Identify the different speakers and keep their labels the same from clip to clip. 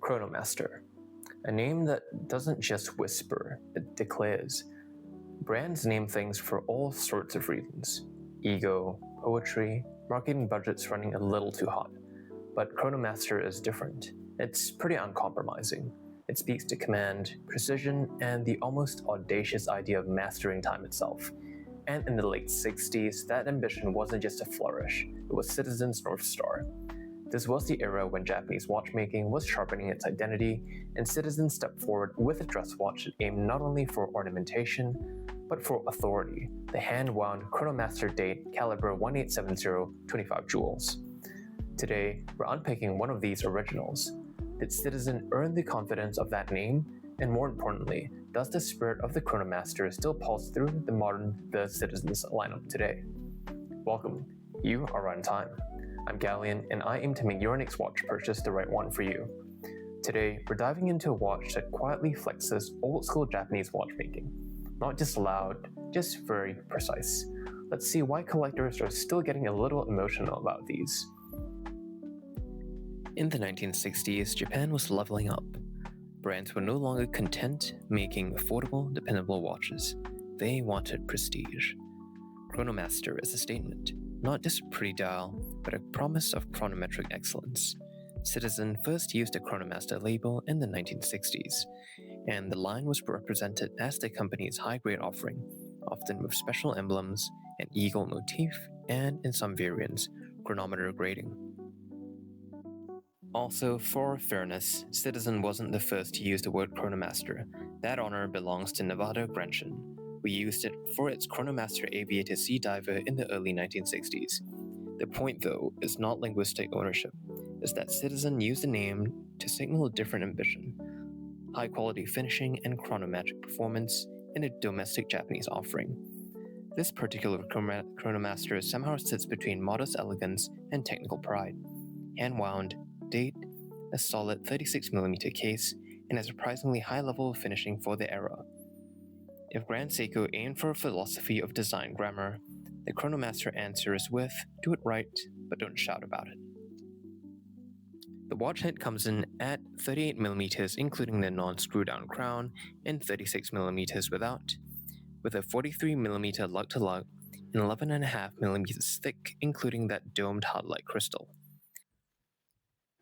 Speaker 1: Chronomaster, a name that doesn't just whisper, it declares. Brands name things for all sorts of reasons. Ego, poetry, marketing budgets running a little too hot. But Chronomaster is different. It's pretty uncompromising. It speaks to command, precision, and the almost audacious idea of mastering time itself. And in the late 60s, that ambition wasn't just a flourish, it was Citizen's North Star. This was the era when Japanese watchmaking was sharpening its identity, and Citizen stepped forward with a dress watch that aimed not only for ornamentation, but for authority, the hand-wound Chronomaster date Calibre 1870 25 jewels. Today, we're unpicking one of these originals. Did Citizen earn the confidence of that name? And more importantly, does the spirit of the Chronomaster still pulse through the Citizen's lineup today? Welcome, you are on time. I'm Galleon, and I aim to make your next watch purchase the right one for you. Today, we're diving into a watch that quietly flexes old-school Japanese watchmaking. Not just loud, just very precise. Let's see why collectors are still getting a little emotional about these. In the 1960s, Japan was leveling up. Brands were no longer content making affordable, dependable watches. They wanted prestige. Chronomaster is a statement. Not just a pretty dial, but a promise of chronometric excellence. Citizen first used the Chronomaster label in the 1960s, and the line was represented as the company's high-grade offering, often with special emblems, an eagle motif, and, in some variants, chronometer grading. Also, for fairness, Citizen wasn't the first to use the word Chronomaster. That honor belongs to Nevada Grenchen. We used it for its Chronomaster Aviator Sea Diver in the early 1960s. The point, though, is not linguistic ownership. It's that Citizen used the name to signal a different ambition. High-quality finishing and chronometric performance in a domestic Japanese offering. This particular Chronomaster somehow sits between modest elegance and technical pride. Hand-wound, date, a solid 36mm case, and a surprisingly high level of finishing for the era. If Grand Seiko aimed for a philosophy of design grammar, the Chronomaster answers with, do it right, but don't shout about it. The watch head comes in at 38mm including the non-screw-down crown and 36mm without, with a 43mm lug-to-lug and 11.5mm thick including that domed hard-like crystal.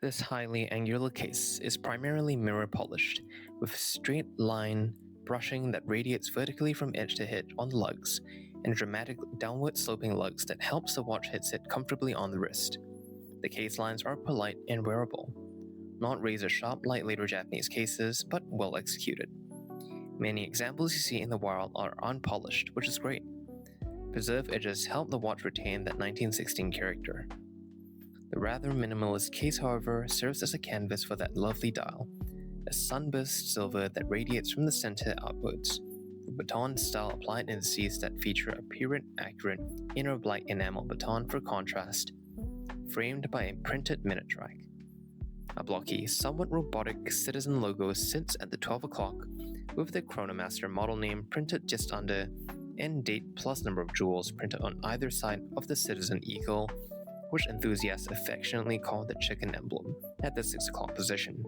Speaker 1: This highly angular case is primarily mirror polished, with straight line brushing that radiates vertically from edge to edge on the lugs, and dramatic downward sloping lugs that helps the watch head sit comfortably on the wrist. The case lines are polite and wearable. Not razor sharp like later Japanese cases, but well executed. Many examples you see in the wild are unpolished, which is great. Preserved edges help the watch retain that 1916 character. The rather minimalist case, however, serves as a canvas for that lovely dial, a sunburst silver that radiates from the center outwards, with baton style applied indices that feature a period-accurate inner black enamel baton for contrast, framed by a printed minute track. A blocky, somewhat robotic Citizen logo sits at the 12 o'clock, with the Chronomaster model name printed just under, and date plus number of jewels printed on either side of the Citizen eagle, which enthusiasts affectionately call the chicken emblem, at the 6 o'clock position.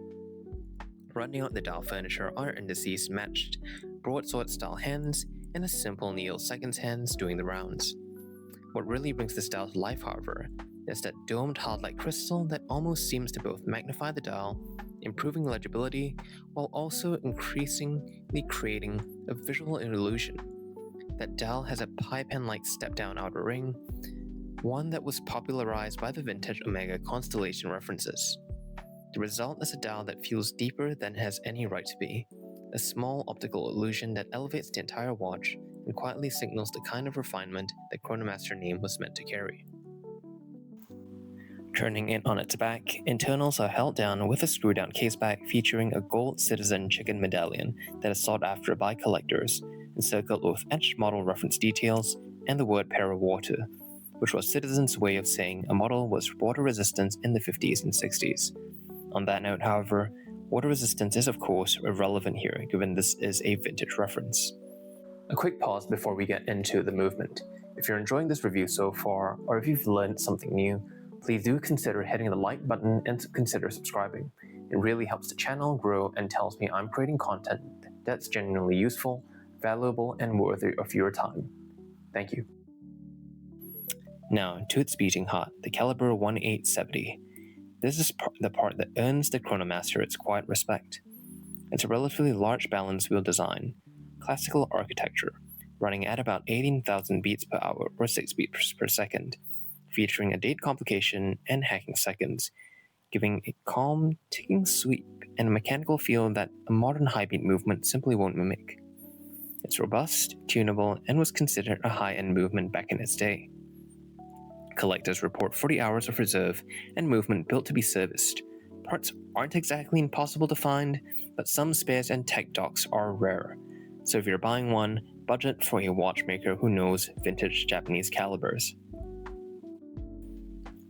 Speaker 1: Rounding out the dial furniture are indices matched, broadsword-style hands, and a simple Neil seconds hands doing the rounds. What really brings this dial to life, however, is that domed hard-like crystal that almost seems to both magnify the dial, improving legibility, while also increasingly creating a visual illusion. That dial has a pie pen-like step-down outer ring, one that was popularized by the vintage Omega constellation references. The result is a dial that feels deeper than it has any right to be, a small optical illusion that elevates the entire watch and quietly signals the kind of refinement the Chronomaster name was meant to carry. Turning it on its back, internals are held down with a screw-down caseback featuring a gold Citizen chicken medallion that is sought after by collectors, encircled with etched model reference details and the word para-water, which was Citizen's way of saying a model was water resistant in the 50s and 60s. On that note, however, water resistance is of course irrelevant here, given this is a vintage reference. A quick pause before we get into the movement. If you're enjoying this review so far, or if you've learned something new, Please do consider hitting the like button and consider subscribing. It really helps the channel grow and tells me I'm creating content that's genuinely useful, valuable, and worthy of your time. Thank you. Now, to its beating heart, the Calibre 1870. This is the part that earns the Chronomaster its quiet respect. It's a relatively large balance wheel design, classical architecture, running at about 18,000 beats per hour or 6 beats per second, featuring a date complication and hacking seconds, giving a calm, ticking sweep and a mechanical feel that a modern high-beat movement simply won't mimic. It's robust, tunable, and was considered a high-end movement back in its day. Collectors report 40 hours of reserve and movement built to be serviced. Parts aren't exactly impossible to find, but some spares and tech docs are rare. So if you're buying one, budget for a watchmaker who knows vintage Japanese calibers.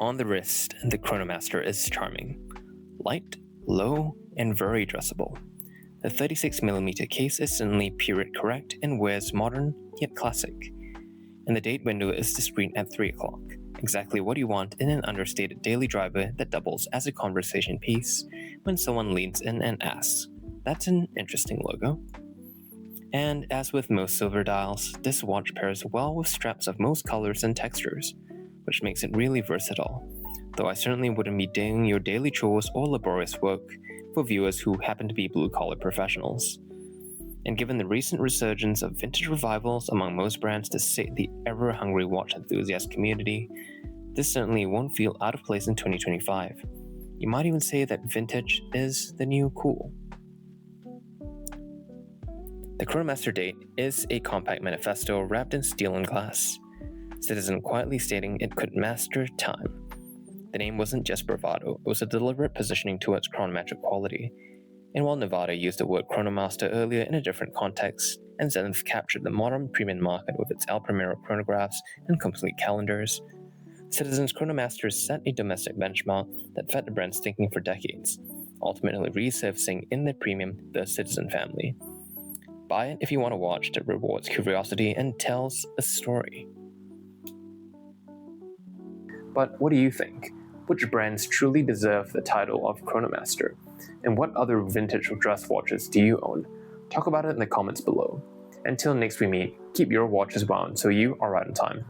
Speaker 1: On the wrist, the Chronomaster is charming. Light, low, and very dressable. The 36mm case is certainly period correct and wears modern, yet classic. And the date window is discreet at 3 o'clock. Exactly what you want in an understated daily driver that doubles as a conversation piece when someone leans in and asks, "That's an interesting logo." And as with most silver dials, this watch pairs well with straps of most colors and textures, which makes it really versatile, though I certainly wouldn't be doing your daily chores or laborious work for viewers who happen to be blue-collar professionals. And given the recent resurgence of vintage revivals among most brands to sate the ever-hungry watch enthusiast community, this certainly won't feel out of place in 2025. You might even say that vintage is the new cool. The Chronomaster date is a compact manifesto wrapped in steel and glass. Citizen quietly stating it could master time. The name wasn't just bravado, it was a deliberate positioning towards chronometric quality. And while Nevada used the word Chronomaster earlier in a different context, and Zenith captured the modern premium market with its El Primero chronographs and complete calendars, Citizen's Chronomaster set a domestic benchmark that fed the brand's thinking for decades, ultimately resurfacing in the premium The Citizen family. Buy it if you want a watch that rewards curiosity and tells a story. But what do you think? Which brands truly deserve the title of Chronomaster? And what other vintage dress watches do you own? Talk about it in the comments below. Until next we meet, keep your watches wound so you are right on time.